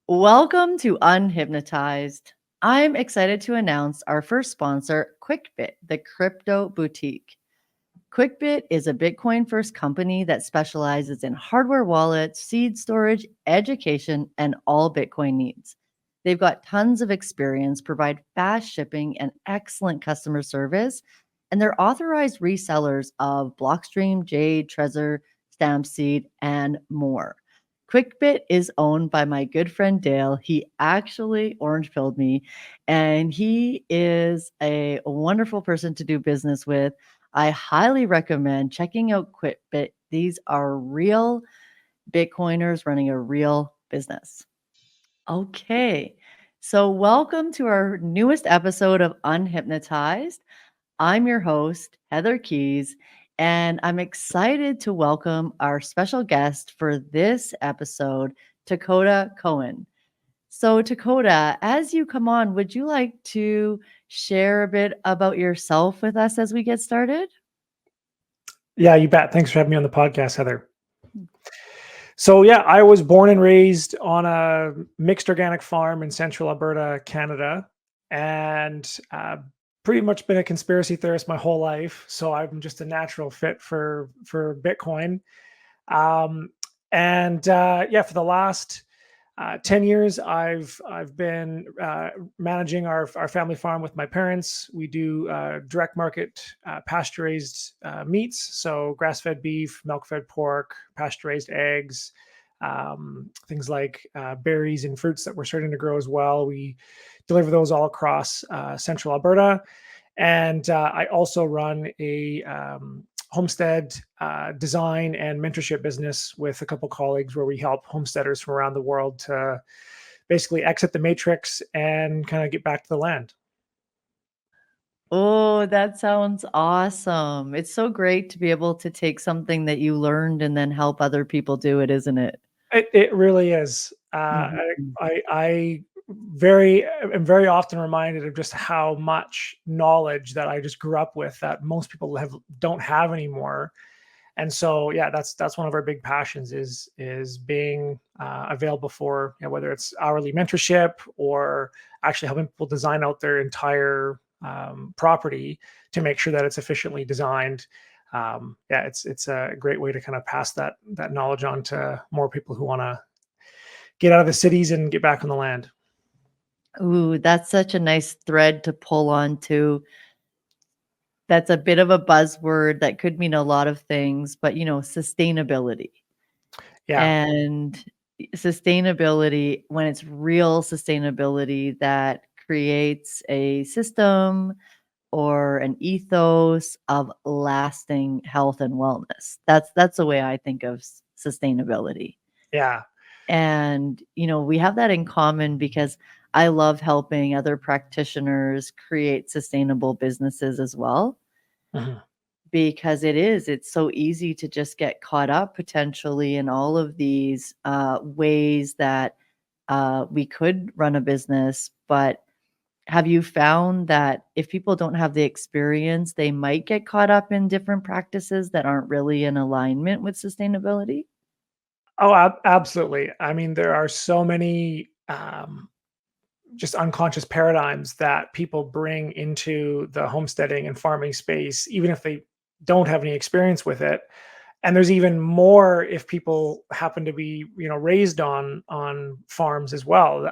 Welcome to Unhypnotized. I'm excited to announce our first sponsor, QuickBit, the crypto boutique. QuickBit is a Bitcoin first company that specializes in hardware wallets, seed storage, education, and all Bitcoin needs. They've got tons of experience, provide fast shipping and excellent customer service, and they're authorized resellers of Blockstream, Jade, Trezor, Stampseed, and more. QuickBit is owned by my good friend Dale. He actually orange pilled me, and he is a wonderful person to do business with. I highly recommend checking out QuickBit. These are real Bitcoiners running a real business. Okay, so welcome to our newest episode of Unhypnotized. I'm your host, Heather Keys, and I'm excited to welcome our special guest for this episode, Takota Coen. So, Takota, as you come on, would you like to share a bit about yourself with us as we get started? Yeah, you bet. Thanks for having me on the podcast, Heather. So yeah, I was born and raised on a mixed organic farm in central Alberta, Canada, and pretty much been a conspiracy theorist my whole life. So I'm just a natural fit for Bitcoin. Um, and yeah, for the last 10 years, I've been managing our family farm with my parents. We do direct market pasture raised meats, so grass fed beef, milk fed pork, pasture raised eggs, things like berries and fruits that we're starting to grow as well. We deliver those all across central Alberta. And I also run a homestead design and mentorship business with a couple colleagues where we help homesteaders from around the world to basically exit the matrix and kind of get back to the land. Oh, that sounds awesome. It's so great to be able to take something that you learned and then help other people do it, isn't it? It really is. Mhm. I am very often reminded of just how much knowledge that I just grew up with that most people don't have anymore. And so yeah, that's one of our big passions is being available for, whether it's hourly mentorship or actually helping people design out their entire property to make sure that it's efficiently designed. Yeah, it's a great way to kind of pass that knowledge on to more people who want to get out of the cities and get back on the land. Ooh, that's such a nice thread to pull on to. That's a bit of a buzzword that could mean a lot of things, but sustainability. Yeah. And sustainability, when it's real sustainability that creates a system or an ethos of lasting health and wellness. That's the way I think of sustainability. Yeah. And we have that in common because I love helping other practitioners create sustainable businesses as well, Mhm. because it's so easy to just get caught up potentially in all of these ways that we could run a business. But have you found that if people don't have the experience, they might get caught up in different practices that aren't really in alignment with sustainability? Oh, absolutely. I mean, there are so many just unconscious paradigms that people bring into the homesteading and farming space, even if they don't have any experience with it. And there's even more if people happen to be, raised on farms as well.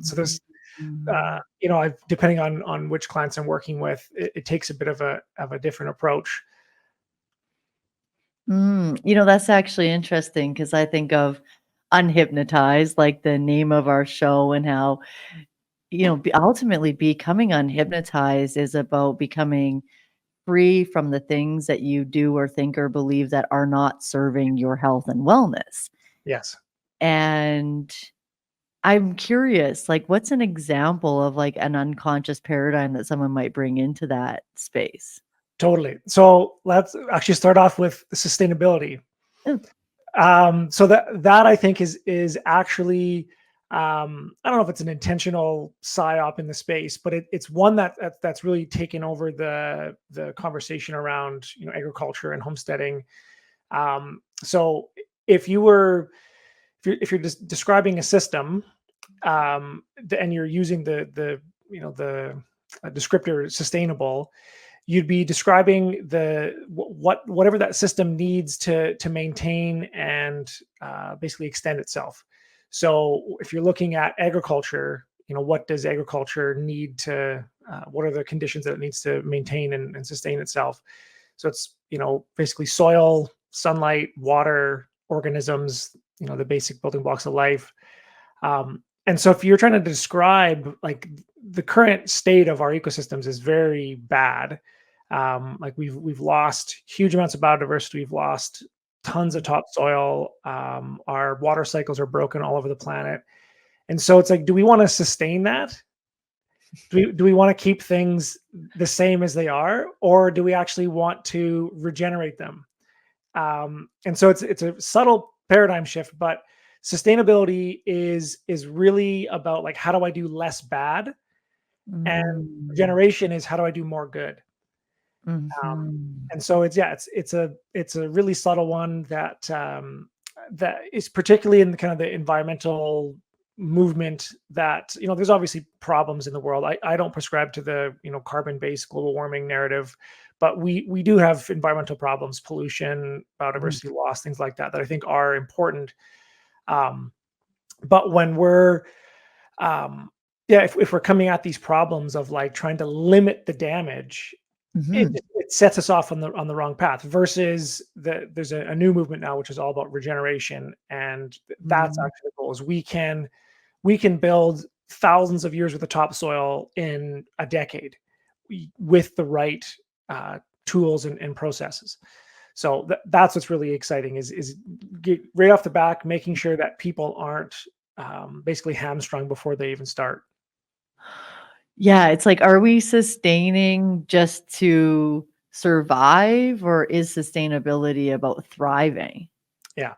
So there's, Mhm. depending on which clients I'm working with, it takes a bit of a different approach. That's actually interesting because I think of Unhypnotized, like the name of our show, and how, ultimately becoming unhypnotized is about becoming free from the things that you do or think or believe that are not serving your health and wellness. Yes. And I'm curious, like, what's an example of like an unconscious paradigm that someone might bring into that space? Totally. So let's actually start off with sustainability. Oh, So that I think is actually I don't know if it's an intentional psyop in the space, but it's one that's really taken over the conversation around agriculture and homesteading. So if you were if you're just describing a system, and you're using the the descriptor sustainable, you'd be describing whatever that system needs to maintain and basically extend itself. So if you're looking at agriculture, what does agriculture need to what are the conditions that it needs to maintain and sustain itself? So it's basically soil, sunlight, water, organisms, the basic building blocks of life. And so if you're trying to describe like the current state of our ecosystems is very bad. Like we've lost huge amounts of biodiversity. We've lost tons of topsoil. Our water cycles are broken all over the planet. And so it's like, do we want to sustain that? Do we want to keep things the same as they are, or do we actually want to regenerate them? And so it's a subtle paradigm shift, but sustainability is really about like, how do I do less bad? And Mm. regeneration is, how do I do more good? Mhm. And so it's a really subtle one that that is particularly in the kind of the environmental movement that there's obviously problems in the world. I don't prescribe to the carbon-based global warming narrative, but we do have environmental problems, pollution, Mm. biodiversity loss, things like that I think are important. But when we're yeah, if we're coming at these problems of like trying to limit the damage, Mhm. it sets us off on the wrong path. Versus there's a new movement now which is all about regeneration, and that's Mm. actually the goal. Is we can build thousands of years worth of topsoil in a decade with the right tools and processes. So that's what's really exciting is get right off the back, making sure that people aren't basically hamstrung before they even start. Yeah, it's like, are we sustaining just to survive, or is sustainability about thriving? Yeah,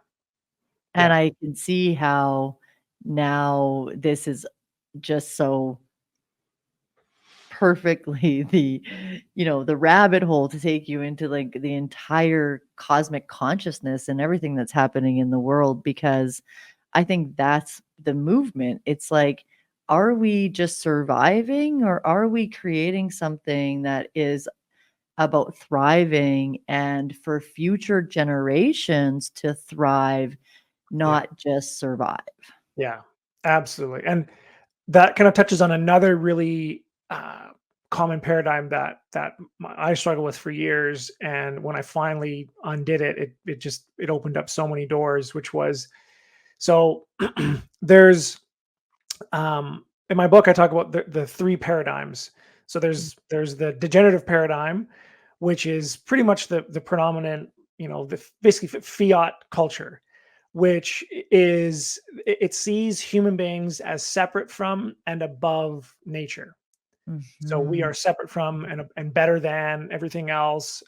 And yeah, I can see how now this is just so perfectly the rabbit hole to take you into like the entire cosmic consciousness and everything that's happening in the world, because I think that's the movement. It's like, are we just surviving, or are we creating something that is about thriving and for future generations to thrive, yeah, not just survive? yeah, absolutely. And that kind of touches on another really common paradigm that I struggled with for years. And when I finally undid it, it opened up so many doors. Which was so there's in my book I talk about the three paradigms. So there's the degenerative paradigm, which is pretty much the predominant, basically fiat culture, which is it sees human beings as separate from and above nature. So we Mhm. are separate from and better than everything else.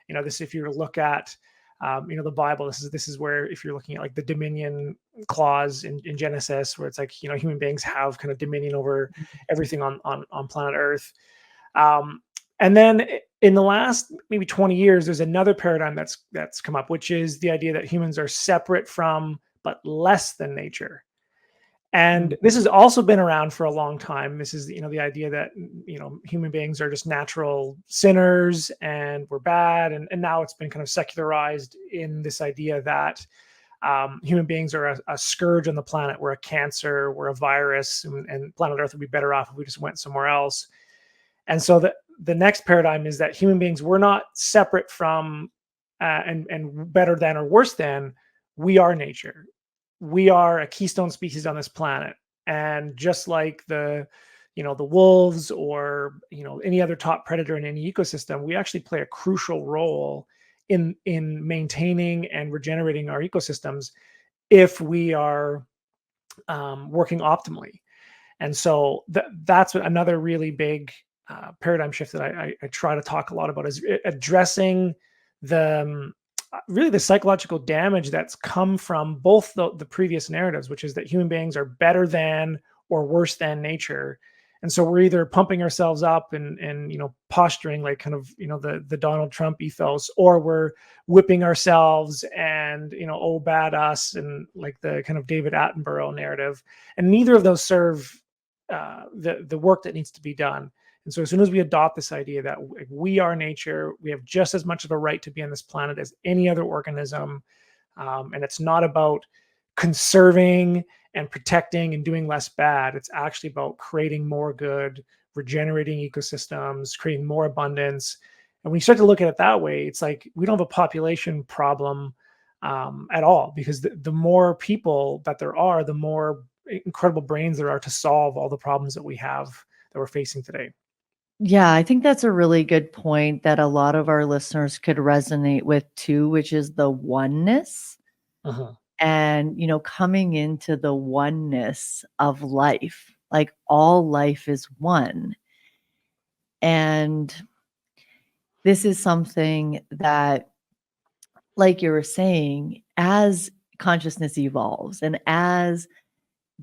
This, if you were to look at the Bible, this is where, if you're looking at like the dominion clause in Genesis, where it's like human beings have kind of dominion over everything on planet Earth. Um, and then in the last maybe 20 years, there's another paradigm that's come up, which is the idea that humans are separate from but less than nature. Mm. And this has also been around for a long time. This is the idea that human beings are just natural sinners and we're bad, and now it's been kind of secularized in this idea that human beings are a scourge on the planet. We're a cancer, we're a virus, and planet Earth would be better off if we just went somewhere else. And so the next paradigm is that human beings, we're not separate from and better than or worse than. We are nature. We are a keystone species on this planet, and just like the wolves or any other top predator in any ecosystem, we actually play a crucial role in maintaining and regenerating our ecosystems if we are working optimally. And so that's another really big paradigm shift that I try to talk a lot about, is addressing really the psychological damage that's come from both the previous narratives, which is that human beings are better than or worse than nature, And so we're either pumping ourselves up and posturing like kind of the Donald Trump ethos, or we're whipping ourselves and oh bad us, and like the kind of David Attenborough narrative. And neither of those serve the work that needs to be done. And so as soon as we adopt this idea that we are nature, we have just as much of a right to be on this planet as any other organism, and it's not about conserving and protecting and doing less bad. It's actually about creating more good, regenerating ecosystems, creating more abundance. And when you start to look at it that way, it's like we don't have a population problem at all, because the more people that there are, the more incredible brains there are to solve all the problems that we have, that we're facing today. Yeah, I think that's a really good point that a lot of our listeners could resonate with too, which is the oneness. Uh-huh. And, coming into the oneness of life, like all life is one. And this is something that, like you were saying, as consciousness evolves and as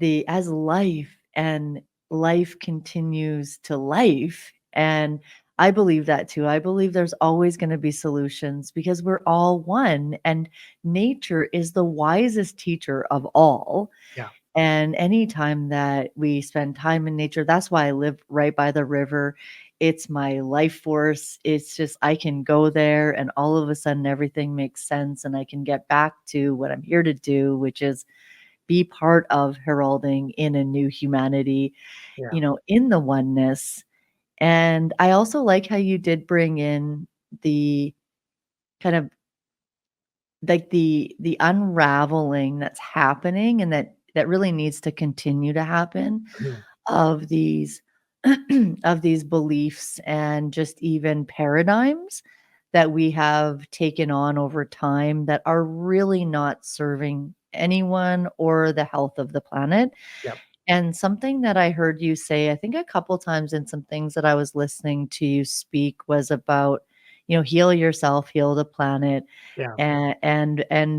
life and life continues to life, and I believe that too. I believe there's always going to be solutions because we're all one, and nature is the wisest teacher of all. Yeah. And anytime that we spend time in nature, that's why I live right by the river. It's my life force. It's just, I can go there and all of a sudden everything makes sense. And I can get back to what I'm here to do, which is be part of heralding in a new humanity, Yeah. in the oneness. And I also like how you did bring in the kind of like the unraveling that's happening and that really needs to continue to happen Mhm. of these of these beliefs and just even paradigms that we have taken on over time that are really not serving anyone or the health of the planet. Yeah. And something that I heard you say, I think a couple times in some things that I was listening to you speak was about, heal yourself, heal the planet, Yeah. and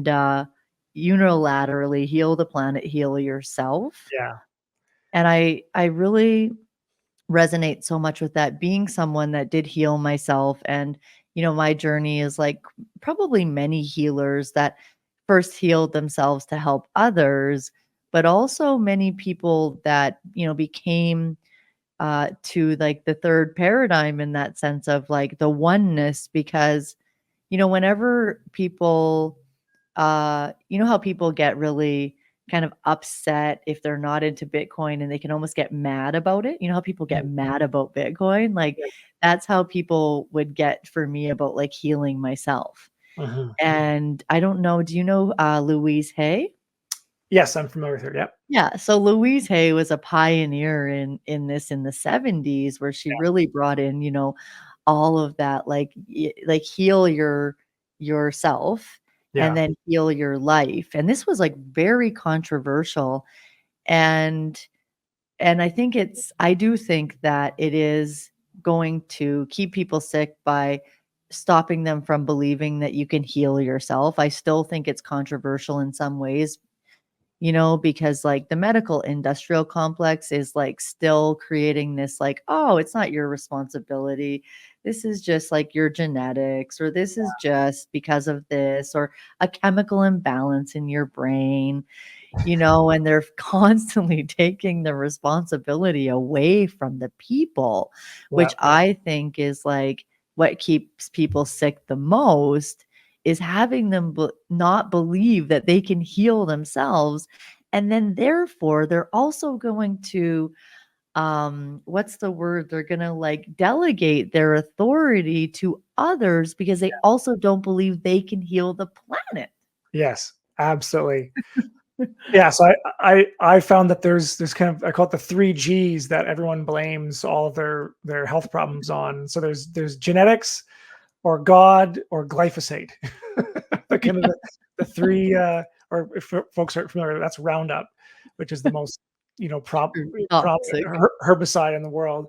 unilaterally heal the planet, heal yourself. Yeah. And I really resonate so much with that, being someone that did heal myself. And my journey is like probably many healers that first healed themselves to help others, but also many people that became to like the third paradigm in that sense of like the oneness. Because whenever people how people get really kind of upset if they're not into Bitcoin and they can almost get mad about it. You know how people get Mhm. mad about Bitcoin? Like Yeah. that's how people would get for me about like healing myself. Mhm. And I don't know, do you know Louise Hay? Yes, I'm familiar with her. Yep. Yeah, so Louise Hay was a pioneer in this in the 70s where she really brought in, all of that like like heal yourself and Yeah. then heal your life. And this was like very controversial. And I do think that it is going to keep people sick by stopping them from believing that you can heal yourself. I still think it's controversial in some ways, because like the medical industrial complex is like still creating this like, oh, it's not your responsibility. This is just like your genetics, or this is just because of this, or a chemical imbalance in your brain, and they're constantly taking the responsibility away from the people, Yeah. which I think is like what keeps people sick the most is having them not believe that they can heal themselves. And then therefore they're also going to what's the word, they're going to like delegate their authority to others because they also don't believe they can heal the planet. Yes, absolutely. Yeah, so I found that there's kind of, I call it the three G's that everyone blames all of their health problems on. So there's genetics, or God, or glyphosate. The kind of the three, or if folks aren't familiar, that's Roundup, which is the most prominent Toxic. herbicide in the world.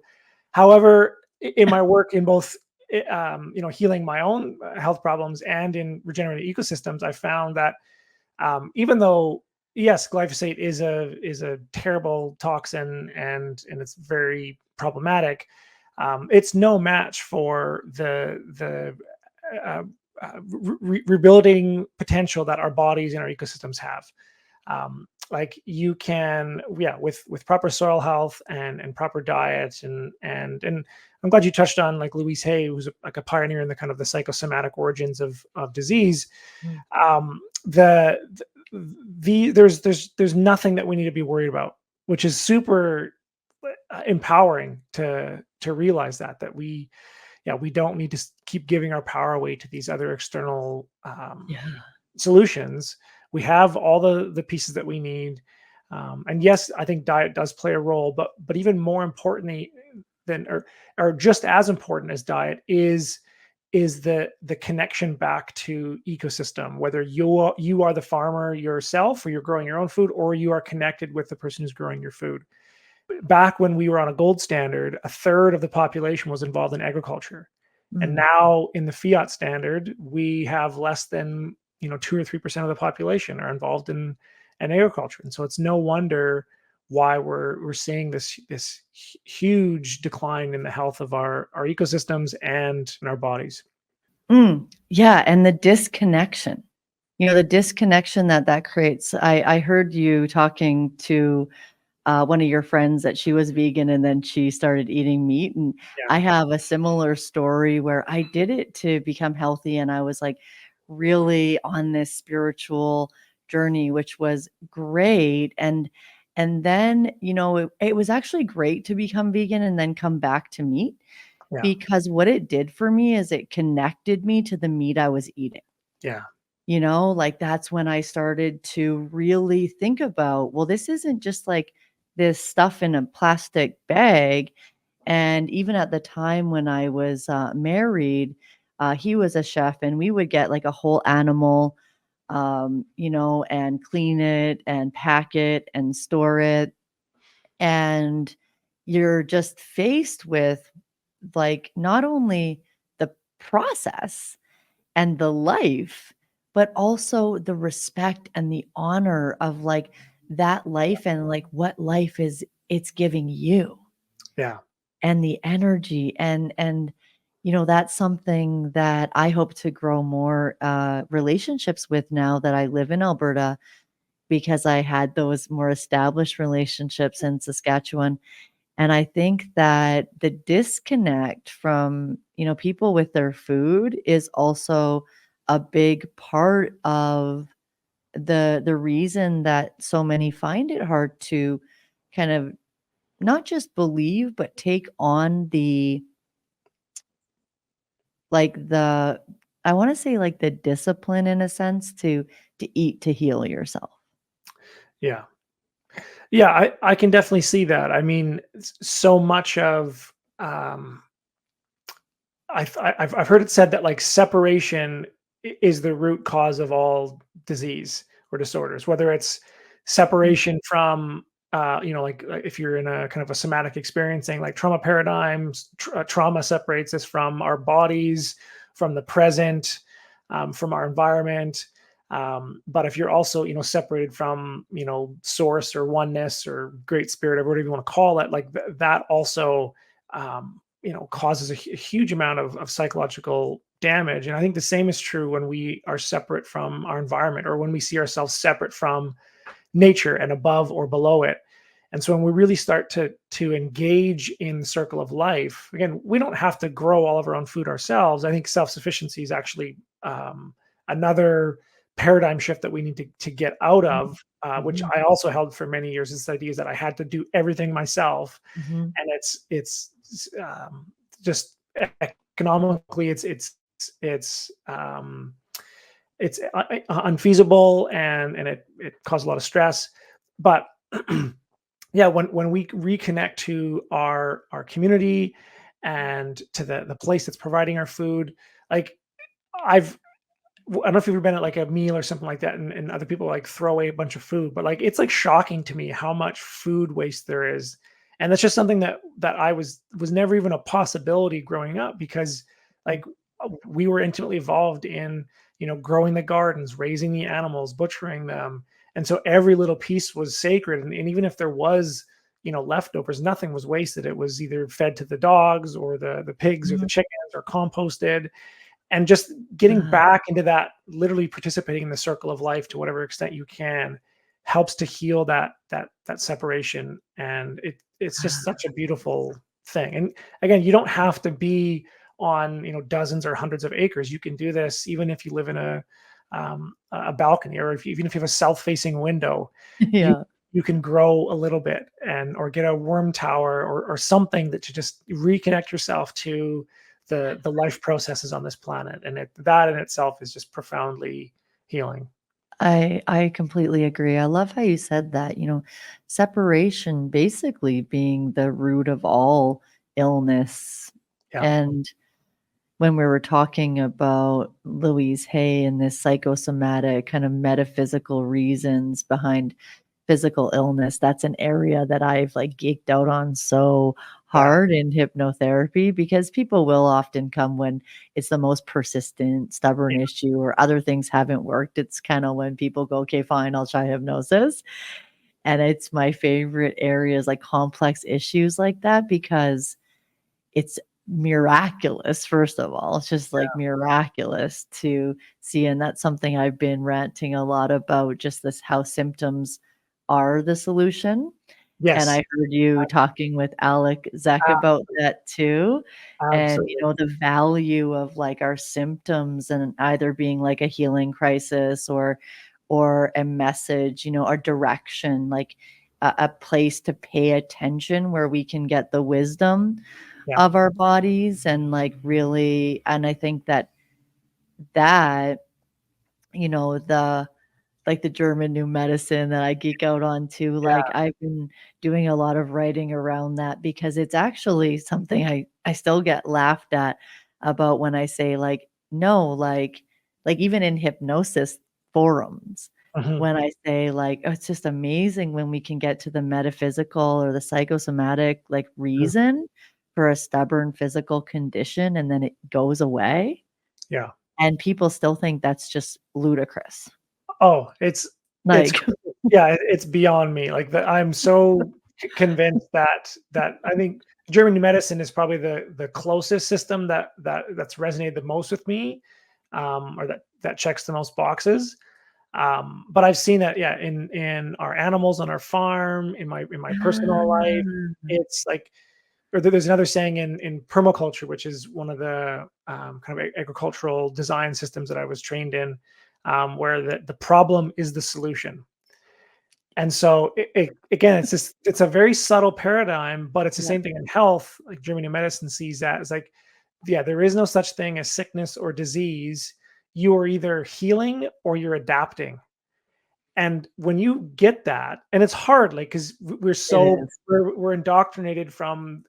However, in my work in both healing my own health problems and in regenerating ecosystems, I found that even though yes, glyphosate is a terrible toxin, and it's very problematic. It's no match for the uh, rebuilding potential that our bodies and our ecosystems have. Like you can, yeah, with proper soil health and proper diet, and I'm glad you touched on like Louise Hay, who's like a pioneer in the kind of the psychosomatic origins of disease. Mm. There's nothing that we need to be worried about, which is super empowering to realize that we don't need to keep giving our power away to these other external Yeah. solutions. We have all the pieces that we need, and yes, I think diet does play a role, but even more importantly than or just as important as diet is the connection back to ecosystem, whether you are the farmer yourself, or you're growing your own food, or you are connected with the person who's growing your food. Back when we were on a gold standard, a third of the population was involved in agriculture. And Mm. now in the fiat standard, we have less than 2 or 3% of the population are involved in agriculture. And so it's no wonder why we're seeing this huge decline in the health of our ecosystems and in our bodies. Yeah, and the disconnection. The disconnection that creates. I heard you talking to one of your friends that she was vegan and then she started eating meat. And Yeah. I have a similar story where I did it to become healthy and I was like really on this spiritual journey, which was great. And then, it was actually great to become vegan and then come back to meat Yeah. because what it did for me is it connected me to the meat I was eating. Yeah. Like that's when I started to really think about, well, this isn't just like this stuff in a plastic bag. And even at the time when I was married, he was a chef and we would get like a whole animal, and clean it and pack it and store it. And you're just faced with like not only the process, and the life, but also the respect and the honor of like that life and like what life is it's giving you Yeah. and the energy and that's something that I hope to grow more relationships with now that I live in Alberta because I had those more established relationships in Saskatchewan. And I think that the disconnect from, people with their food is also a big part of the reason that so many find it hard to kind of not just believe, but take on the I want to say like the discipline in a sense to eat to heal yourself. Yeah. Yeah, I can definitely see that. I mean, so much of I've heard it said that like separation is the root cause of all disease or disorders, whether it's Mm. separation from like if you're in a kind of a somatic experiencing like trauma paradigms, trauma separates us from our bodies, from the present, from our environment. But if you're also separated from source or oneness or great spirit or whatever you want to call it, like that also causes a huge amount of psychological damage. And I think the same is true when we are separate from our environment, or when we see ourselves separate from nature and above or below it. And so when we really start to engage in the circle of life, again, we don't have to grow all of our own food ourselves. I think self-sufficiency is actually another paradigm shift that we need to get out Mhm. of, which Mhm. I also held for many years. This idea is that I had to do everything myself, Mhm. and it's just economically it's unfeasible, and it caused a lot of stress. But yeah, when we reconnect to our community and to the place that's providing our food, like I've I don't know if you've ever been at like a meal or something like that, and other people like throw away a bunch of food, but like it's like shocking to me how much food waste there is. And that's just something that I was never even a possibility growing up, because like we were intimately involved in growing the gardens, raising the animals, butchering them. And so every little piece was sacred. And even if there was, leftovers, nothing was wasted. It was either fed to the dogs or the pigs or the Mhm. chickens or composted. And just getting Yeah. back into that, literally participating in the circle of life to whatever extent you can, helps to heal that separation. And it's just such a beautiful thing. And again, you don't have to be on dozens or hundreds of acres. You can do this even if you live in a balcony, or even if you have a south-facing window. you Yeah. you can grow a little bit, or get a worm tower, or something that to just reconnect yourself to the life processes on this planet. And that in itself is just profoundly healing. I completely agree. I love how you said that, separation basically being the root of all illness. Yeah. And when we were talking about Louise Hay and this psychosomatic kind of metaphysical reasons behind physical illness, that's an area that I've like geeked out on so Yeah. hard in hypnotherapy, because people will often come when it's the most persistent, stubborn Yeah. issue or other things haven't worked. It's kind of when people go, okay, fine, I'll try hypnosis. And it's my favorite areas, like complex issues like that, because it's miraculous, first of all. It's just, like, miraculous to see, and that's something I've been ranting a lot about, just this how symptoms are the solution, and Yes. I heard you talking with Alec Zeck about that too, and, Absolutely. the value of, like, our symptoms and either being, like, a healing crisis or a message, a direction, like, a place to pay attention where we can get the wisdom Yeah. of our bodies, and like really, and I think that the like the German new medicine that I geek out on too, like Yeah. I've been doing a lot of writing around that, because it's actually something I still get laughed at about when I say like no, like even in hypnosis forums, Mhm. when I say like, "Oh, it's just amazing when we can get to the metaphysical or the psychosomatic like Mhm. reason for a stubborn physical condition, and then it goes away." Yeah. And people still think that's just ludicrous. Oh, it's Like, yeah, it's beyond me. Like, that I'm so convinced that I think German medicine is probably the closest system that's resonated the most with me, or that checks the most boxes. But I've seen that, yeah, in our animals on our farm, in my personal life. ah, It's like, or there's another saying in permaculture, which is one of the kind of agricultural design systems that I was trained in, where the problem is the solution. And so again, it's a very subtle paradigm, but it's the yeah, same thing in health. Like German medicine sees that as like, yeah, there is no such thing as sickness or disease. You are either healing or you're adapting. And when you get that, and it's hard, like, because we're it so is. we're indoctrinated from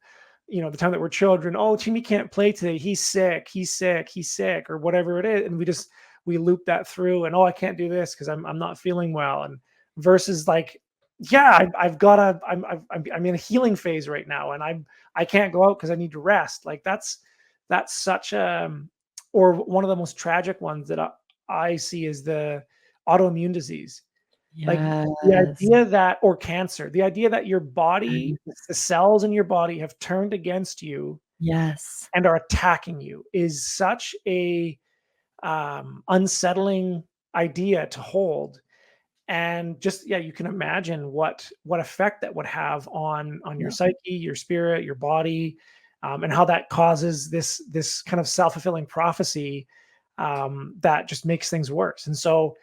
the time that we're children. Oh, Timmy can't play today. He's sick. He's sick. He's sick, or whatever it is, and we loop that through. And, oh, I can't do this because I'm not feeling well. And versus like, yeah, I've got to. I'm in a healing phase right now, and I can't go out because I need to rest. Like that's such a, or one of the most tragic ones that I see is the autoimmune disease. Like, the Yes. idea that, or cancer, the idea that your body, Yes. the cells in your body have turned against you Yes. and are attacking you is such a, unsettling idea to hold. And just, yeah, you can imagine what effect that would have on your Yeah. psyche, your spirit, your body, and how that causes this kind of self-fulfilling prophecy, that just makes things worse. And so,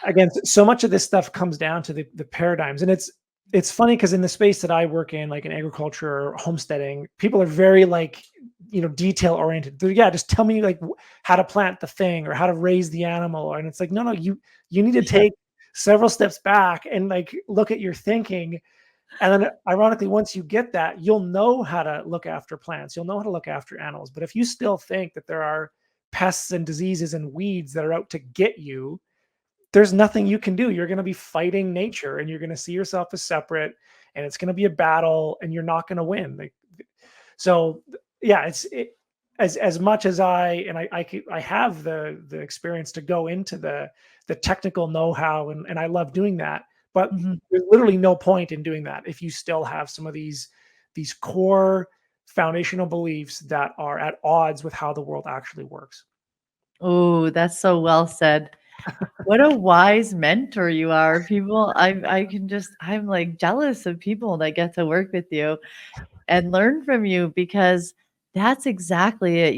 again, so much of this stuff comes down to the paradigms. And it's funny because in the space that I work in, like in agriculture or homesteading, people are very like, detail oriented. Yeah, just tell me like how to plant the thing or how to raise the animal. And it's like, no, you need to Yeah. take several steps back and like look at your thinking. And then ironically, once you get that, you'll know how to look after plants, you'll know how to look after animals. But if you still think that there are pests and diseases and weeds that are out to get you, there's nothing you can do. You're going to be fighting nature, and you're going to see yourself as separate, and it's going to be a battle, and you're not going to win. Like, so yeah, as much as I have the experience to go into the technical know-how, and I love doing that. But Mhm. there's literally no point in doing that if you still have some of these core foundational beliefs that are at odds with how the world actually works. Oh, that's so well said. What a wise mentor you are. People, I can just, I'm like jealous of people that get to work with you and learn from you because that's exactly it.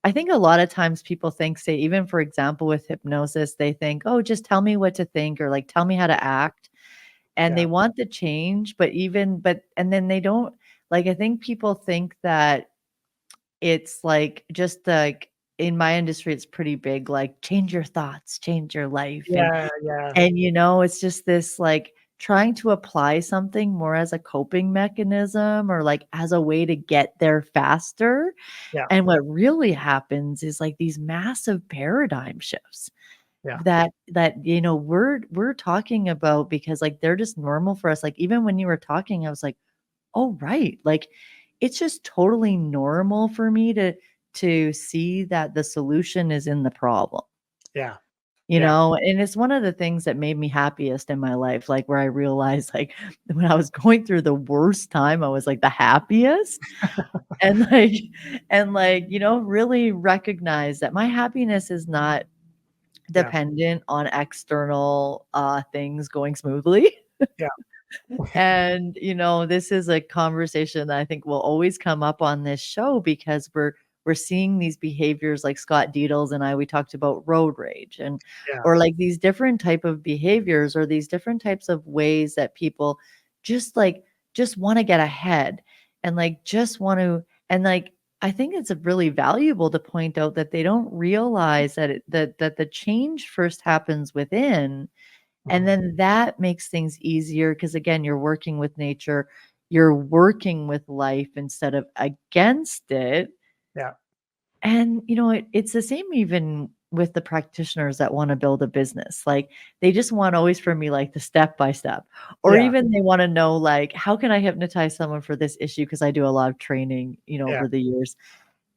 I think a lot of times people think, say, even for example, with hypnosis, they think, oh, just tell me what to think or like tell me how to act. And they Yeah, want the change, and then they don't like, I think people think that it's like just like in my industry, it's pretty big, like change your thoughts, change your life. yeah, yeah, It's just this like trying to apply something more as a coping mechanism or like as a way to get there faster. yeah, And what really happens is like these massive paradigm shifts yeah, we're talking about because like they're just normal for us. Like even when you were talking, I was like, oh right. Like it's just totally normal for me to see that the solution is in the problem. yeah, You yeah, know, and it's one of the things that made me happiest in my life, like, where I realized, like, when I was going through the worst time, I was, like, the happiest, and, really recognize that my happiness is not yeah, dependent on external, things going smoothly. yeah, And, this is a conversation that I think will always come up on this show because we're seeing these behaviors like Scott Deedles and we talked about road rage and yeah, or like these different type of behaviors or these different types of ways that people just like just want to get ahead and like just want to and like I think it's really valuable to point out that they don't realize that the change first happens within and mhm, then that makes things easier because again, you're working with nature, you're working with life instead of against it. yeah, And it's the same even with the practitioners that want to build a business. Like they just want always from me like the step by step. Or yeah, even they want to know like how can I hypnotize someone for this issue because I do a lot of training, yeah, over the years.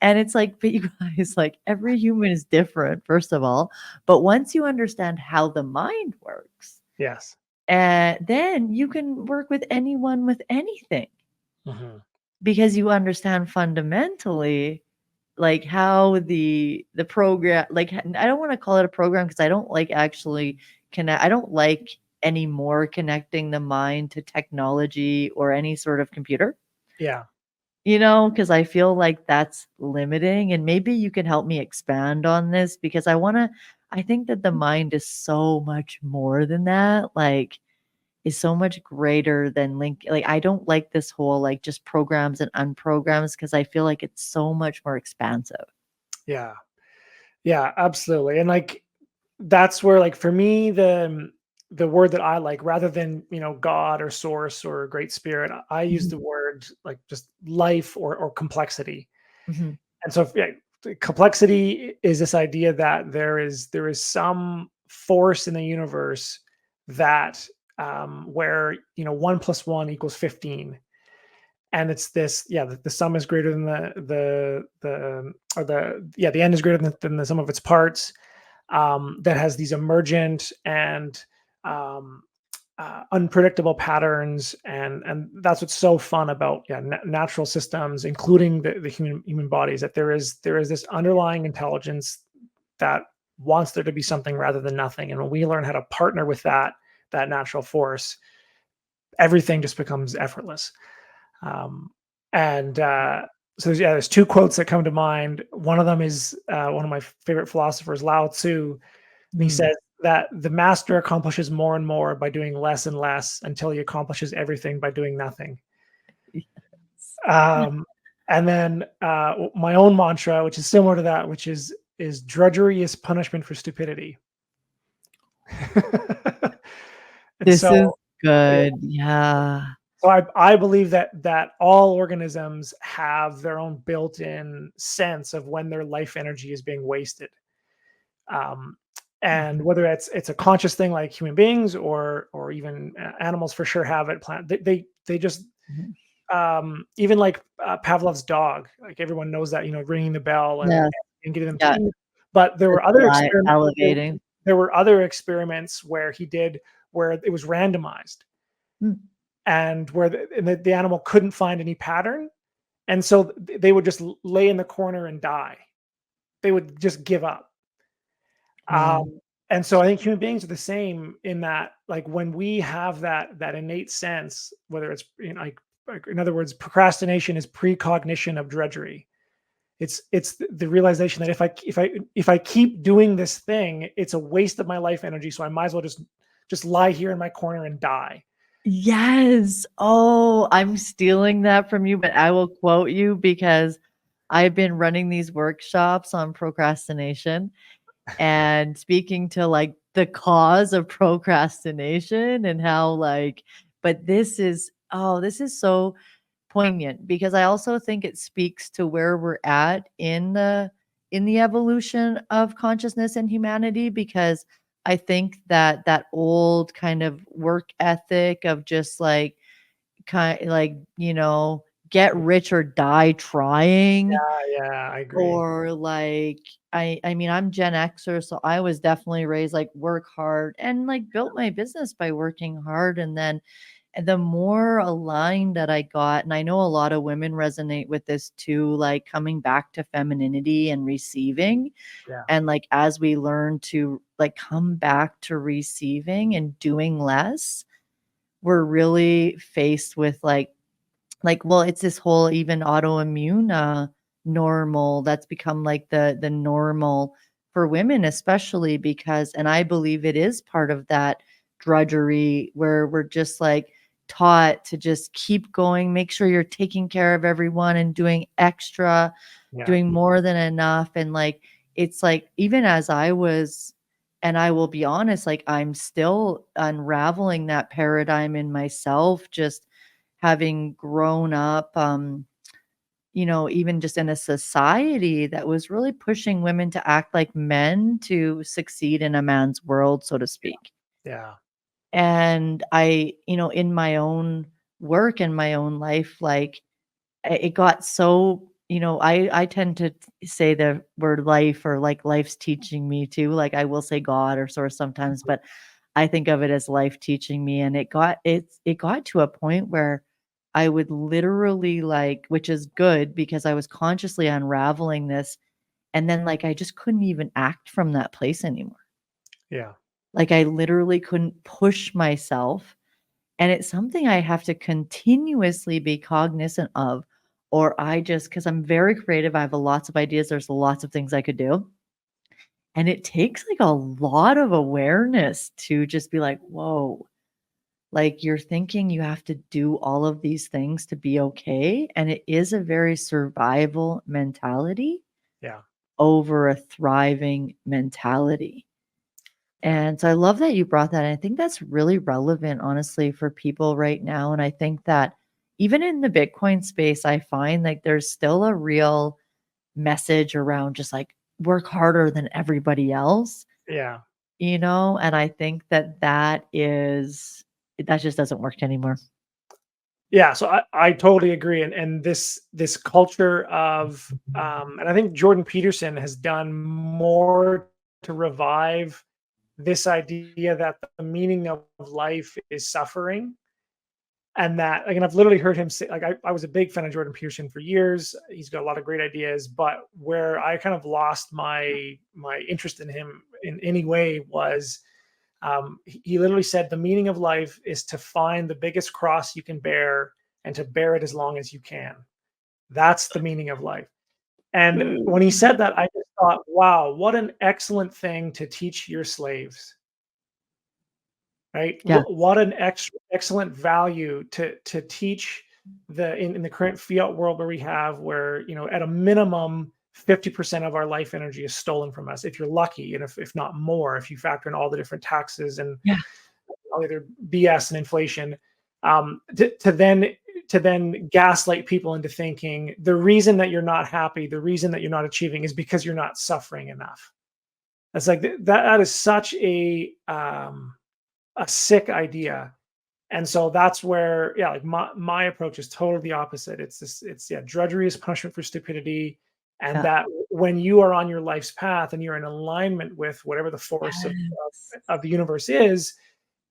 And it's like, but you guys, like every human is different, first of all. But once you understand how the mind works, yes, then you can work with anyone with anything mhm, because you understand fundamentally like how the program like I don't want to call it a program because I don't like actually connect I don't like anymore connecting the mind to technology or any sort of computer. yeah, Because I feel like that's limiting, and maybe you can help me expand on this because I think that the mind is so much more than that, like, is so much greater than I don't like this whole, like, just programs and unprograms because I feel like it's so much more expansive. yeah, yeah, absolutely. And like that's where, like, for me, the word that I like, rather than God or source or great spirit, I use Mhm, the word like just life or complexity. mhm, And so, yeah, the complexity is this idea that there is some force in the universe that where 1 + 1 = 15, and it's this, yeah, the sum is greater than the or the yeah the end is greater than the sum of its parts, that has these emergent and um, unpredictable patterns, and that's what's so fun about, yeah, natural systems, including the human bodies, that there is this underlying intelligence that wants there to be something rather than nothing, and when we learn how to partner with that natural force, everything just becomes effortless. um, and so there's two quotes that come to mind. One of them is one of my favorite philosophers, Lao Tzu, and he mhm. says that the master accomplishes more and more by doing less and less until he accomplishes everything by doing nothing. Yes. Um, and then my own mantra, which is similar to that, which is drudgery is punishment for stupidity. And This is so, yeah, good, yeah. so I believe that all organisms have their own built-in sense of when their life energy is being wasted. Um, and Mhm, whether it's a conscious thing like human beings or even animals for sure have it. They just mhm. even like Pavlov's dog. Like everyone knows that, ringing the bell and Yes, getting them to yeah, eat. But there Just were other experiments. elevating. There were other experiments where he did where it was randomized, Mm. and where the animal couldn't find any pattern, and so they would just lay in the corner and die. They would just give up. Wow. And so I think human beings are the same in that, like, when we have that innate sense, whether it's, like in other words, procrastination is precognition of drudgery. It's the realization that if I keep doing this thing, it's a waste of my life energy. So I might as well just lie here in my corner and die. Yes. Oh, I'm stealing that from you, but I will quote you because I've been running these workshops on procrastination and speaking to like the cause of procrastination and how like, but this is so poignant because I also think it speaks to where we're at in the evolution of consciousness and humanity, because I think that that old kind of work ethic of just like get rich or die trying, Yeah, I agree. or like I mean, I'm Gen Xer, so I was definitely raised like work hard and like built my business by working hard. And the more aligned that I got, and I know a lot of women resonate with this too, like coming back to femininity and receiving. Yeah, And like as we learn to like come back to receiving and doing less, we're really faced with well, it's this whole even autoimmune normal that's become like the normal for women, especially because, and I believe it is part of that drudgery where we're just like taught to just keep going, make sure you're taking care of everyone and doing extra, yeah, doing more than enough. And like it's like even as I was, and I will be honest, like I'm still unraveling that paradigm in myself, just having grown up, even just in a society that was really pushing women to act like men to succeed in a man's world, so to speak. yeah, And in my own work and my own life, like it got so, I tend to say the word life, or like life's teaching me too. Like I will say God or source sometimes, but I think of it as life teaching me. And it got to a point where I would literally like, which is good because I was consciously unraveling this. And then like I just couldn't even act from that place anymore. yeah, Like I literally couldn't push myself. And it's something I have to continuously be cognizant of, or I just, because I'm very creative, I have lots of ideas. There's lots of things I could do. And it takes like a lot of awareness to just be like, whoa, like you're thinking you have to do all of these things to be okay. And it is a very survival mentality yeah. over a thriving mentality. And so I love that you brought that. I think that's really relevant, honestly, for people right now. And I think that even in the Bitcoin space, I find like there's still a real message around just like work harder than everybody else, Yeah. and I think that that just doesn't work anymore. Yeah, so I totally agree, and this culture of, and I think Jordan Peterson has done more to revive this idea that the meaning of life is suffering, and that, like, and I've literally heard him say, like, I was a big fan of Jordan Peterson for years. He's got a lot of great ideas, but where I kind of lost my interest in him in any way was, he literally said the meaning of life is to find the biggest cross you can bear and to bear it as long as you can. That's the meaning of life. And when he said that, I just thought, wow, what an excellent thing to teach your slaves, right? Yes. What an excellent value to teach in the current fiat world where we have, where, at a minimum, 50% of our life energy is stolen from us if you're lucky, and if not more, if you factor in all the different taxes and Yeah. all the other BS and inflation, to then gaslight people into thinking the reason that you're not happy, the reason that you're not achieving, is because you're not suffering enough. That's like that is such a sick idea. And so that's where, yeah, like my approach is totally the opposite. It's yeah, drudgery is punishment for stupidity. And Yeah. that when you are on your life's path and you're in alignment with whatever the force Yes. of the universe is,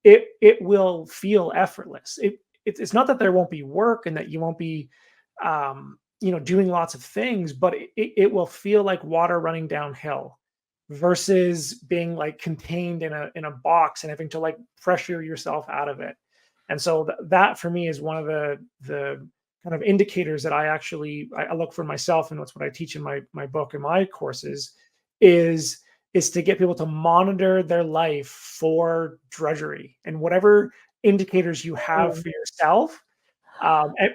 it will feel effortless. It's not that there won't be work and that you won't be doing lots of things, but it will feel like water running downhill versus being like contained in a box and having to like pressure yourself out of it. And so that for me is one of the kind of indicators that I look for myself, and that's what I teach in my book and my courses is to get people to monitor their life for drudgery and whatever indicators you have Oh, for yourself,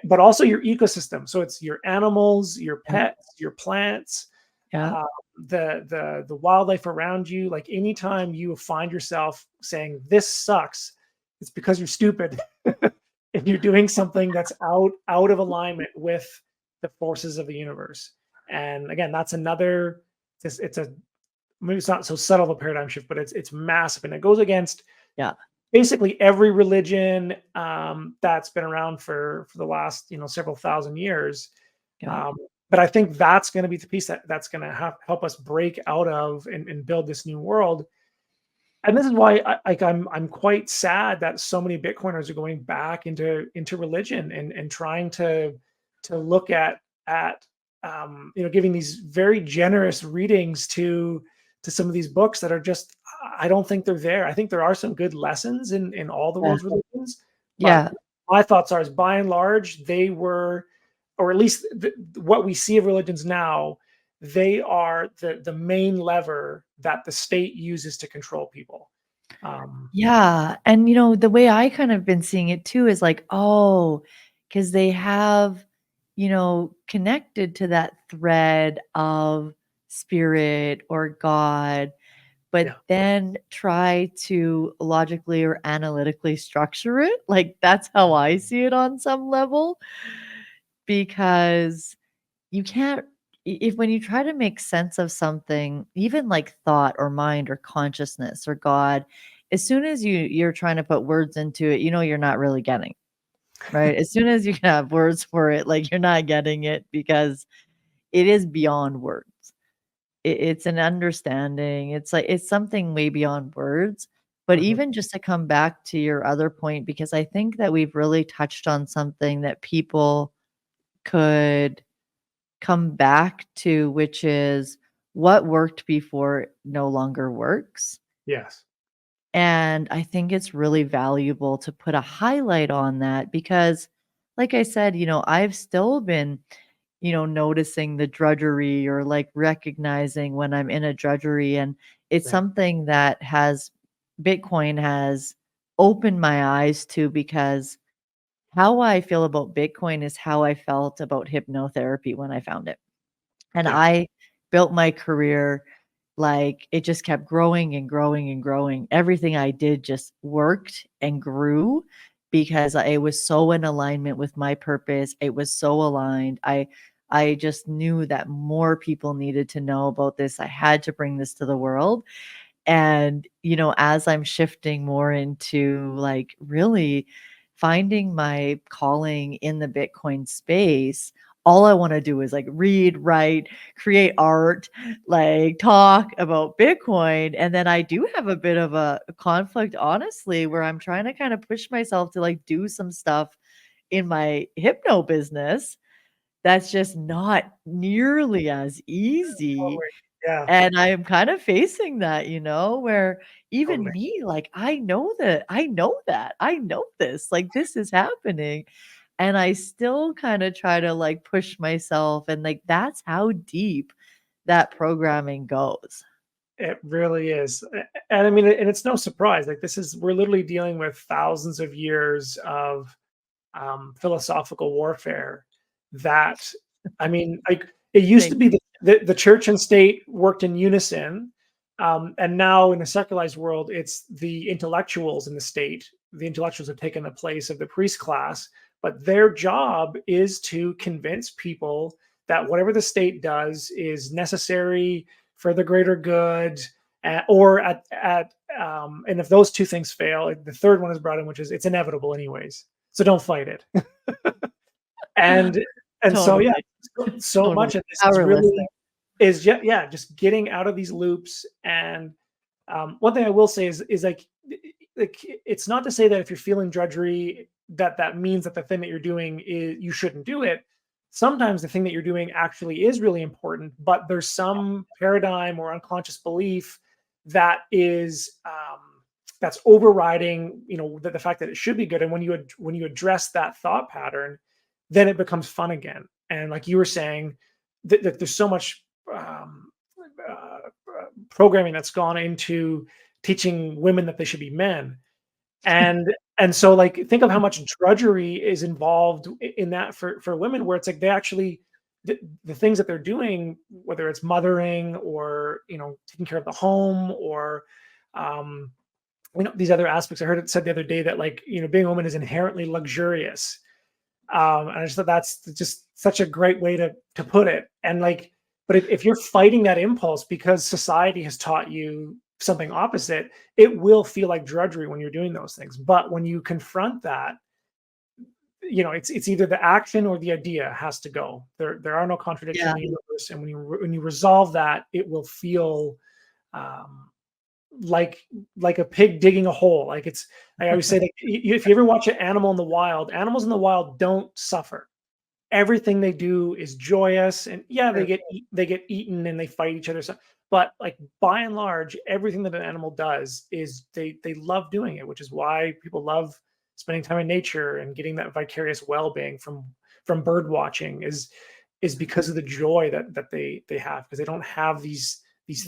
but also your ecosystem. So it's your animals, your yeah. pets, your plants, Yeah. uh, the wildlife around you. Like anytime you find yourself saying this sucks, it's because you're stupid. If you're doing something that's out of alignment with the forces of the universe. And again, that's another. It's a maybe it's not so subtle of a paradigm shift, but it's massive, and it goes against Yeah. basically every religion that's been around for the last several thousand years. Yeah. Um, but I think that's going to be the piece that's going to help us break out of and build this new world. And this is why I'm quite sad that so many Bitcoiners are going back into religion and trying to look at giving these very generous readings to some of these books that are just I don't think they're there. I think there are some good lessons in all the Yeah. world's religions, but Yeah. my thoughts are, is by and large they were, or at least what we see of religions now, they are the main lever that the state uses to control people. Um, Yeah, and, the way I kind of been seeing it too is like, oh, because they have, connected to that thread of spirit or God, but yeah, then try to logically or analytically structure it. Like, that's how I see it on some level, because you can't if when you try to make sense of something, even like thought or mind or consciousness or God, as soon as you're trying to put words into it, you're not really getting, right? As soon as you can have words for it, like, you're not getting it because it is beyond words. It's an understanding. It's like it's something way beyond words. But mhm, even just to come back to your other point, because I think that we've really touched on something that people could come back to, which is what worked before no longer works. yes, And I think it's really valuable to put a highlight on that because, like I said, I've still been, noticing the drudgery or like recognizing when I'm in a drudgery. And it's yeah, something that Bitcoin has opened my eyes to, because how I feel about Bitcoin is how I felt about hypnotherapy when I found it. And yeah, I built my career, like, it just kept growing and growing and growing. Everything I did just worked and grew because I was so in alignment with my purpose. It was so aligned. I just knew that more people needed to know about this. I had to bring this to the world. And, as I'm shifting more into like really finding my calling in the Bitcoin space, all I want to do is like read, write, create art, like talk about Bitcoin. And then I do have a bit of a conflict, honestly, where I'm trying to kind of push myself to like do some stuff in my hypno business that's just not nearly as easy. totally, yeah, And I am kind of facing that, where even totally. me, like, I know this, like, this is happening. And I still kind of try to like push myself. And like, that's how deep that programming goes. It really is. And I mean, and it's no surprise. Like we're literally dealing with thousands of years of philosophical warfare that, I mean, like it used to Thank be the church and state worked in unison. And now in the secularized world, it's the intellectuals in the state. The intellectuals have taken the place of the priest class, but their job is to convince people that whatever the state does is necessary for the greater good, or and if those two things fail, the third one is brought in, which is it's inevitable anyways. So don't fight it. and and so yeah, Totally. so Totally. much of this is really Powerlessness. is just getting out of these loops. And one thing I will say is like it's not to say that if you're feeling drudgery that means that the thing that you're doing is you shouldn't do it. Sometimes the thing that you're doing actually is really important, but there's some paradigm or unconscious belief that is that's overriding, the fact that it should be good. And when you address that thought pattern, then it becomes fun again. And like you were saying, that there's so much programming that's gone into teaching women that they should be men. And so like think of how much drudgery is involved in that for women, where it's like they actually the things that they're doing, whether it's mothering or taking care of the home or these other aspects. I heard it said the other day that like being a woman is inherently luxurious. And I just thought that's just such a great way to put it. And like, but if you're fighting that impulse because society has taught you something opposite, it will feel like drudgery when you're doing those things. But when you confront that, it's either the action or the idea has to go. There are no contradictions Yeah. in the universe. And when you resolve that, it will feel like a pig digging a hole. Like I always say that if you ever watch an animal in the wild, animals in the wild don't suffer. Everything they do is joyous, and they get eaten and they fight each other. But like by and large, everything that an animal does is they love doing it, which is why people love spending time in nature and getting that vicarious well-being from bird watching is because of the joy that they have, because they don't have these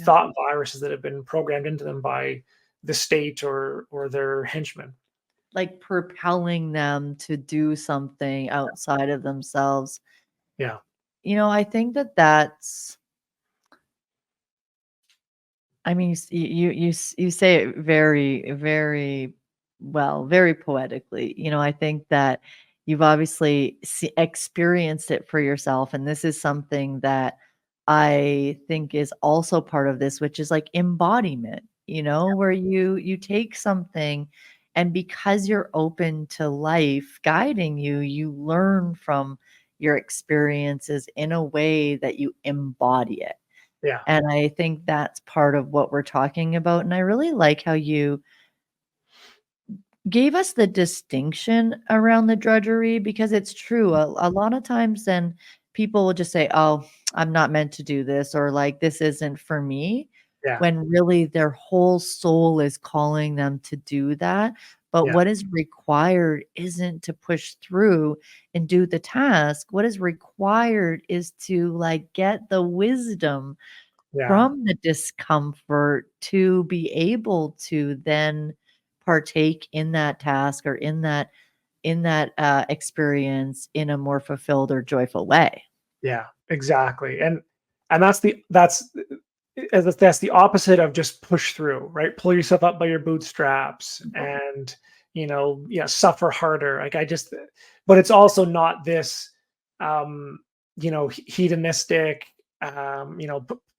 thought viruses that have been programmed into them by the state or their henchmen. Like propelling them to do something outside of themselves. Yeah. I think that's, I mean, you say it very, very well, very poetically. I think that you've obviously experienced it for yourself, and this is something that I think is also part of this, which is like embodiment. Where you take something, and because you're open to life guiding you, you learn from your experiences in a way that you embody it. Yeah. And I think that's part of what we're talking about, and I really like how you gave us the distinction around the drudgery, because it's true. A lot of times then people will just say, "Oh, I'm not meant to do this," or like, "This isn't for me," Yeah. when really their whole soul is calling them to do that. But Yeah. what is required isn't to push through and do the task. What is required is to like get the wisdom Yeah. from the discomfort to be able to then partake in that task or in that experience in a more fulfilled or joyful way. Yeah, exactly. And that's the opposite of just push through, right? Pull yourself up by your bootstraps and suffer harder. Like but it's also not this hedonistic,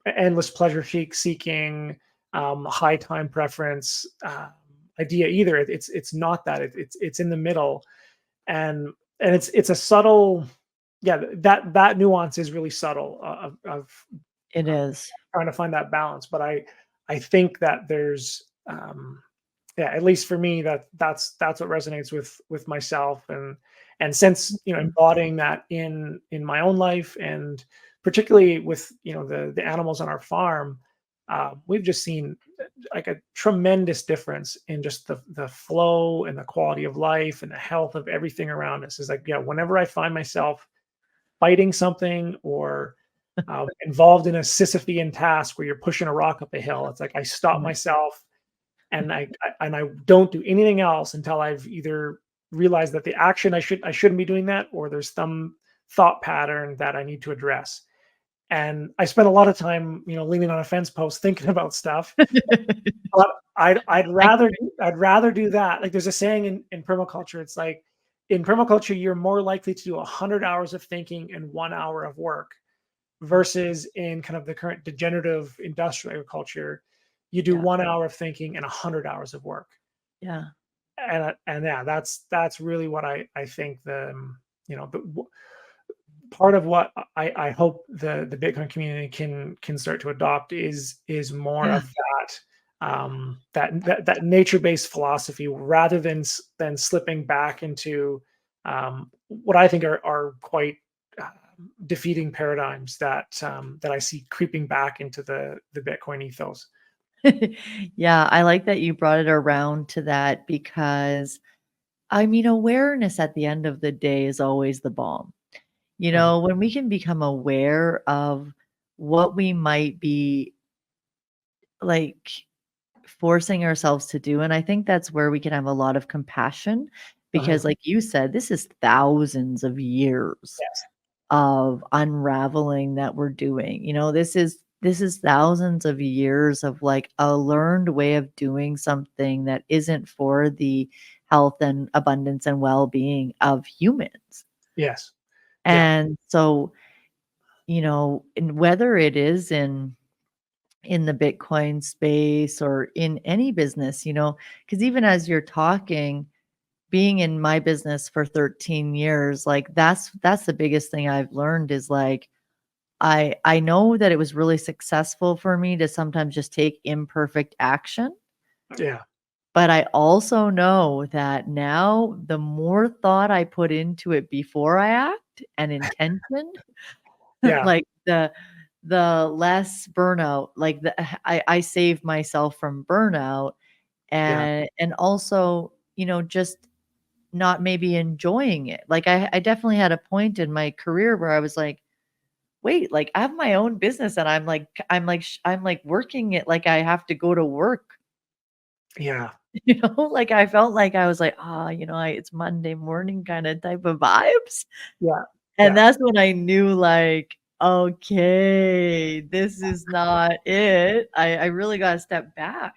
endless pleasure seeking, high time preference idea either. It's not that. It's in the middle, and it's a subtle, that nuance is really subtle, of It is. trying to find that balance. But I think that there's at least for me, that's what resonates with myself. And since embodying that in my own life, and particularly with the animals on our farm, we've just seen like a tremendous difference in just the flow and the quality of life and the health of everything around us. Is like, whenever I find myself fighting something or involved in a Sisyphean task where you're pushing a rock up a hill, it's like I stop Mhm. myself, and I don't do anything else until I've either realized that the action I shouldn't be doing that, or there's some thought pattern that I need to address. And I spend a lot of time, leaning on a fence post thinking about stuff. But I'd I rather do that. Like there's a saying in permaculture. It's like in permaculture, you're more likely to do 100 hours of thinking and 1 hour of work, versus in kind of the current degenerative industrial agriculture, you do Yeah. 1 hour of thinking and 100 hours of work. Yeah. And yeah, that's really what I think the part of what I hope the Bitcoin community can start to adopt is more Yeah. of that nature-based philosophy, rather than slipping back into what I think are quite defeating paradigms that I see creeping back into the Bitcoin ethos. Yeah, I like that you brought it around to that because I mean, awareness at the end of the day is always the bomb. Mhm. When we can become aware of what we might be like forcing ourselves to do, and I think that's where we can have a lot of compassion Uh-huh. because, like you said, this is thousands of years Yes. of unraveling that we're doing. This is thousands of years of like a learned way of doing something that isn't for the health and abundance and well-being of humans. Yes. Yeah. And so, and whether it is in the Bitcoin space or in any business, because even as you're talking, being in my business for 13 years, like that's the biggest thing I've learned is like I know that it was really successful for me to sometimes just take imperfect action, Yeah. but I also know that now the more thought I put into it before I act and intention, Yeah. like the less burnout, like I save myself from burnout Yeah. and also, just not maybe enjoying it. Like I definitely had a point in my career where I was like, wait, like I have my own business and I'm like working it like I have to go to work. Yeah. Like I felt like I was like, it's Monday morning kind of type of vibes. Yeah. And Yeah. that's when I knew like, okay, this is not it. I really got to step back.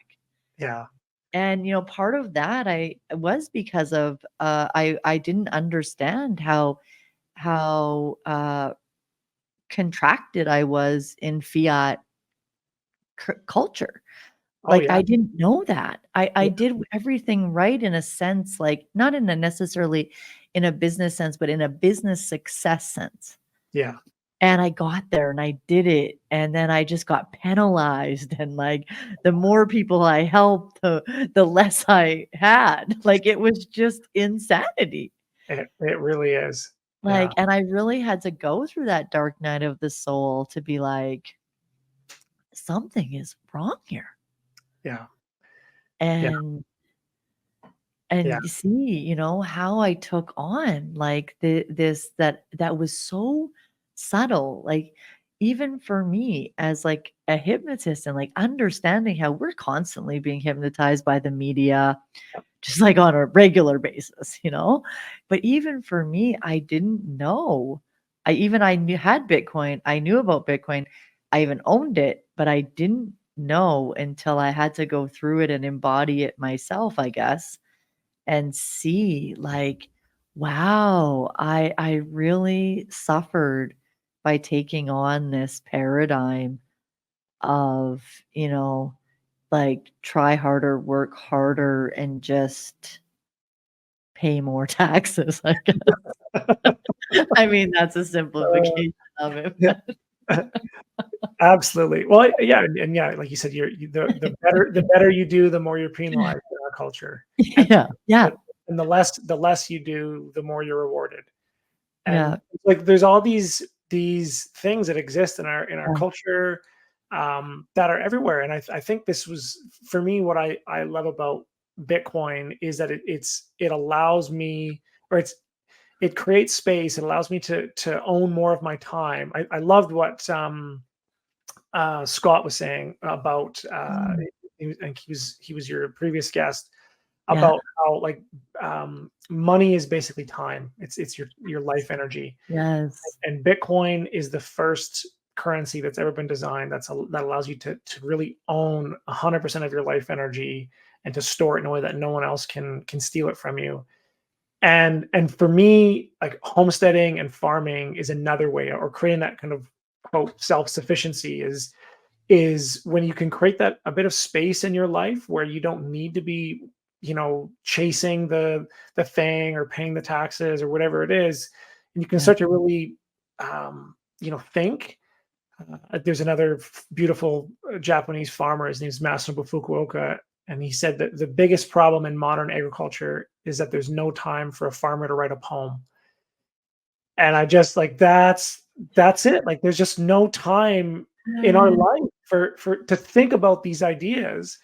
Yeah. And part of that I was because of I didn't understand how contracted I was in fiat culture. Oh Like, yeah. I didn't know that. I Yeah. did everything right in a sense, like, not in a necessarily in a business sense, but in a business success sense. Yeah. And I got there and I did it, and then I just got penalized, and, like, the more people I helped, the less I had. Like, it was just insanity. It really is. Yeah. Like, and I really had to go through that dark night of the soul to be like, "Something is wrong here." Yeah. Yeah. And Yeah. And you see, how I took on like this that was so subtle, like even for me as like a hypnotist and like understanding how we're constantly being hypnotized by the media, just like on a regular basis. But even for me, I didn't know. I knew had Bitcoin. I knew about Bitcoin. I even owned it, but I didn't know until I had to go through it and embody it myself, I guess and see like, wow, I really suffered by taking on this paradigm of, like try harder, work harder, and just pay more taxes, I guess. I mean, that's a Uh, simplification of it. yeah. Absolutely. Well, yeah, and yeah, like you said, the better you do, the more you're penalized in our culture, and Yeah, yeah, and the less you do, the more you're rewarded. And yeah, like, there's all these things that exist in our yeah, culture, that are everywhere. And I think this was for me what I love about Bitcoin is that it allows me, or it creates space. It allows me to own more of my time. I loved what Scott was saying about, mm, and he was your previous guest, yeah, about how, like, money is basically time. It's your life energy, yes, and Bitcoin is the first currency that's ever been designed that allows you to really own 100% of your life energy, and to store it in a way that no one else can steal it from you. And for me, like, homesteading and farming is another way, or creating that kind of, quote, self-sufficiency is when you can create that a bit of space in your life where you don't need to be, chasing the thing, or paying the taxes, or whatever it is, and you can yeah, start to really think. There's another beautiful Japanese farmer. His name is Masanobu Fukuoka, and he said that the biggest problem in modern agriculture is that there's no time for a farmer to write a poem. And I just like that's it. Like there's just no time in our life for to think about these ideas.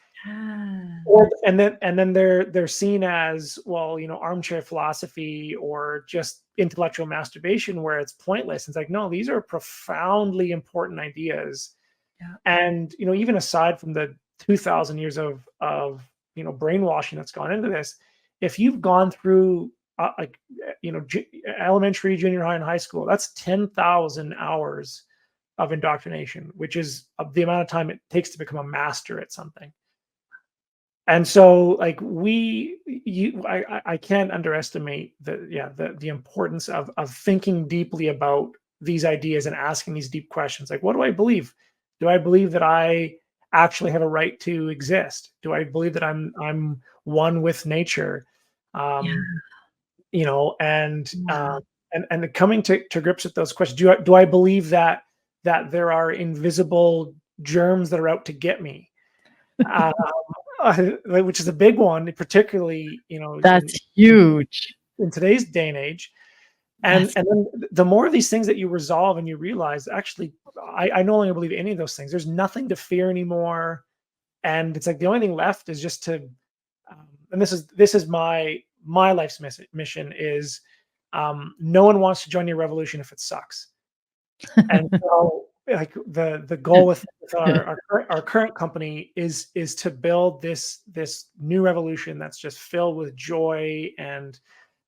Or and then they're seen as, well, armchair philosophy or just intellectual masturbation where it's pointless. It's like, no, these are profoundly important ideas. Yeah. And even aside from the 2,000 years of brainwashing that's gone into this, if you've gone through elementary, junior high, and high school, that's 10,000 hours of indoctrination, which is the amount of time it takes to become a master at something. And so, like, I can't underestimate the importance of thinking deeply about these ideas and asking these deep questions. Like, what do I believe? Do I believe that I actually have a right to exist? Do I believe that I'm one with nature? Yeah. You know, and Yeah. and coming to grips with those questions. Do I believe that there are invisible germs that are out to get me? Um, which is a big one, particularly That's huge. in today's day and age. And That's then the more of these things that you resolve and you realize, actually, I no longer believe any of those things. There's nothing to fear anymore, and it's like the only thing left is just to. And this is my life's mission is, no one wants to join your revolution if it sucks. And so, like, the goal with our current company is to build this new revolution that's just filled with joy and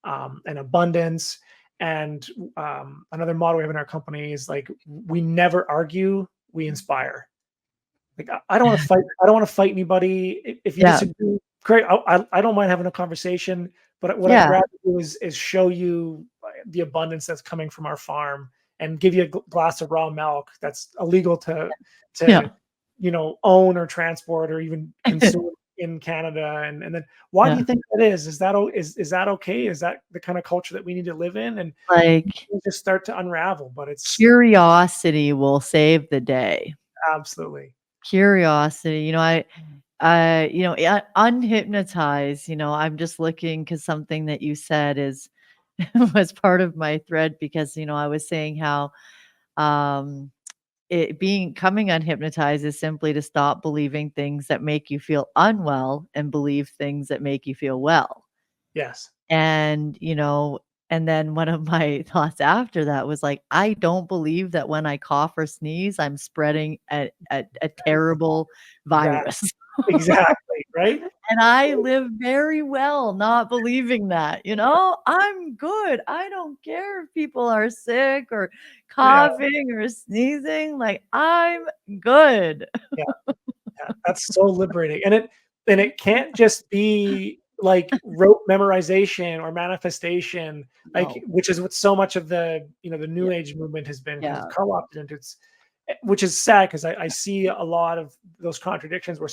abundance. And another motto we have in our company is, like, we never argue, we inspire. Like, I don't want to fight. I don't want to fight anybody. If you Yeah. disagree, great. I don't mind having a conversation. But what I'd Yeah. rather do is show you the abundance that's coming from our farm, and give you a glass of raw milk that's illegal to Yeah. own or transport or even consume in Canada. And then, why do Yeah. you think that is? Is that is that okay? Is that the kind of culture that we need to live in? And Like, we just start to unravel. But it's curiosity will save the day. absolutely. Curiosity, unhypnotized, I'm just looking because something that you said is was part of my thread because, I was saying how, um, coming unhypnotized is simply to stop believing things that make you feel unwell and believe things that make you feel well. Yes. And, and then one of my thoughts after that was like, I don't believe that when I cough or sneeze, I'm spreading a terrible Exactly. virus. Exactly. Right. And I live very well not believing that, I'm good. I don't care if people are sick or Yeah. coughing or sneezing. Like, I'm good. Yeah. Yeah, that's so liberating. And it can't just be like rote memorization or manifestation, like, No. which is what so much of the new Yeah. age movement has been kind of Yeah. co-opted into. Which is sad, because I see a lot of those contradictions where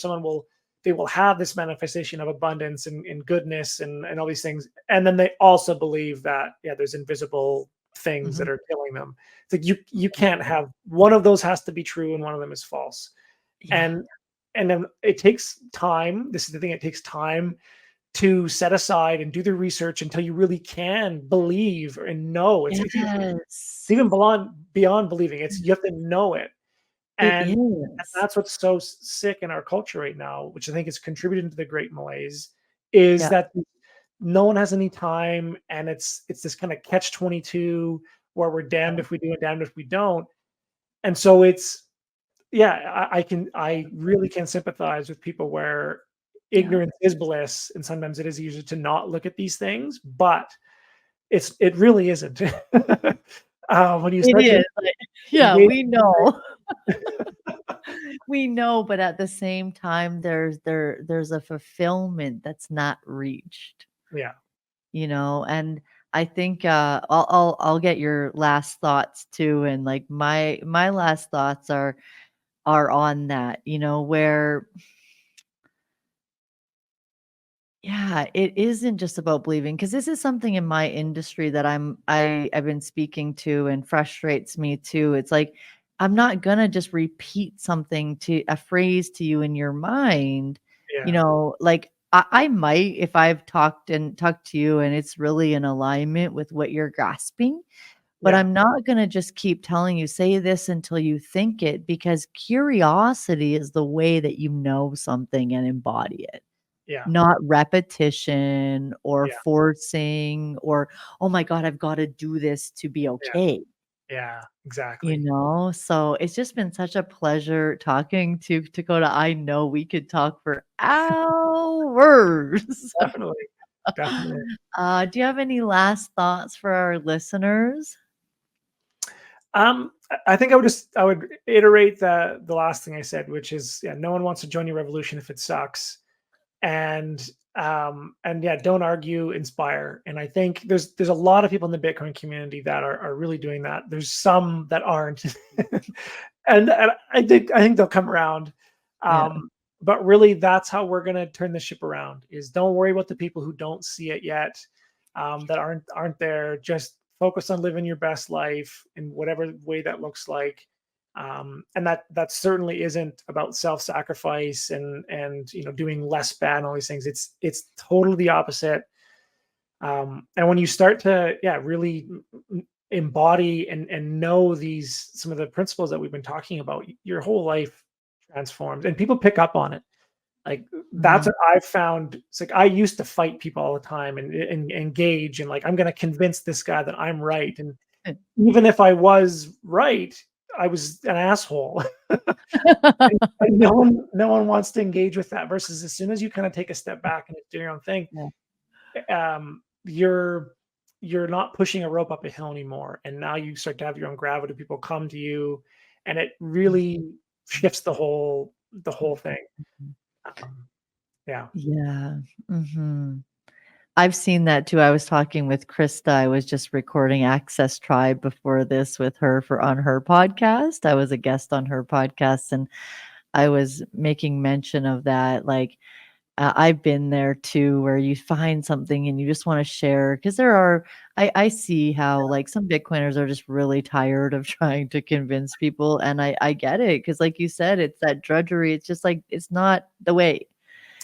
they will have this manifestation of abundance and goodness and all these things, and then they also believe that, yeah, there's invisible things Mhm. that are killing them. It's like, you can't have one of those. Has to be true and one of them is false. Yeah. And then it takes time. This is the thing, it takes time to set aside and do the research until you really can believe and know. It's Yes. even beyond believing. It's, you have to know it. It And is. that's what's so sick in our culture right now, which I think is contributing to the great malaise, is Yeah. that no one has any time, and it's this kind of catch-22 where we're damned if we do and damned if we don't. And so it's, yeah, I really can sympathize with people where Yeah. ignorance is bliss, and sometimes it is easier to not look at these things, but it really isn't. When you It start to is. Like, yeah, engage. we know. We know, but at the same time, there's a fulfillment that's not reached, Yeah. and I think I'll get your last thoughts too. And like my last thoughts are on that, where Yeah, it isn't just about believing, because this is something in my industry that I've been speaking to and frustrates me too. It's like I'm not gonna just repeat something to a phrase to you in your mind, Yeah, like I might if I've talked to you and it's really in alignment with what you're grasping, but yeah, I'm not gonna just keep telling you, say this until you think it, because curiosity is the way that you know something and embody it. yeah, Not repetition or yeah, forcing or, "Oh my god, I've gotta do this to be yeah, okay," yeah, exactly. So it's just been such a pleasure talking to Dakota. I know we could talk for hours. Definitely, definitely. Do you have any last thoughts for our listeners? I think I would iterate the last thing I said, which is, yeah, no one wants to join your revolution if it sucks. And yeah, don't argue, inspire. And I think there's a lot of people in the Bitcoin community that are really doing that. There's some that aren't. And I think they'll come around. Yeah. But really, that's how we're going to turn the ship around. Is don't worry about the people who don't see it yet, that aren't there. Just focus on living your best life in whatever way that looks like. And that certainly isn't about self-sacrifice and doing less bad and all these things. It's totally the opposite. And when you start to, yeah, really embody and know these some of the principles that we've been talking about, your whole life transforms and people pick up on it. Like, that's Mhm. what I've found. It's like I used to fight people all the time and engage and, like, I'm going to convince this guy that I'm right, and even if I was right, I was an asshole. And no one wants to engage with that. Versus as soon as you kind of take a step back and do your own thing, Yeah. you're not pushing a rope up a hill anymore, and now you start to have your own gravity. People come to you, and it really shifts the whole thing. Mhm. Um, yeah, Yeah. Mhm. I've seen that too. I was talking with Krista. I was just recording Access Tribe before this with her for on her podcast. I was a guest on her podcast and I was making mention of that. Like, I've been there too, where you find something and you just want to share. Because I see how like some Bitcoiners are just really tired of trying to convince people. And I get it. Because, like you said, it's that drudgery. It's just like, it's not the way.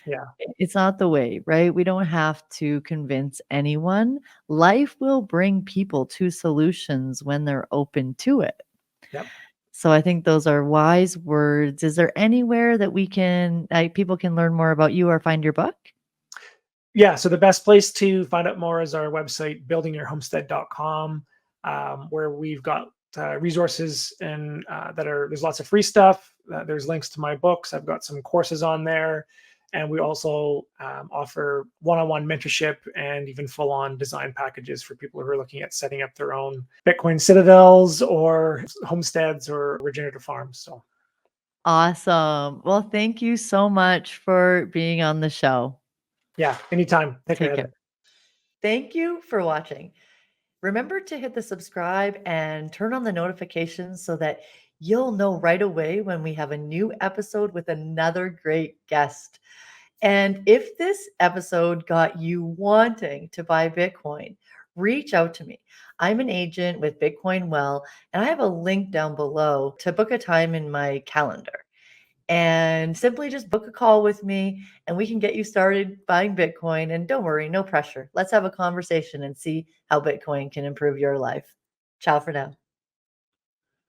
yeah, It's not the way, right? We don't have to convince anyone. Life will bring people to solutions when they're open to it. yep. So I think those are wise words. Is there anywhere that people can learn more about you or find your book? Yeah, so the best place to find out more is our website, buildingyourhomestead.com, where we've got resources and there's lots of free stuff. There's links to my books. I've got some courses on there. And we also offer one-on-one mentorship and even full-on design packages for people who are looking at setting up their own Bitcoin citadels or homesteads or regenerative farms. So Awesome. Well, thank you so much for being on the show. yeah, anytime. Take care, Take Heather. care. Thank you for watching. Remember to hit the subscribe and turn on the notifications so that you'll know right away when we have a new episode with another great guest. And if this episode got you wanting to buy Bitcoin, reach out to me. I'm an agent with Bitcoin Well, and I have a link down below to book a time in my calendar. And simply just book a call with me and we can get you started buying Bitcoin. And don't worry, no pressure. Let's have a conversation and see how Bitcoin can improve your life. Ciao for now.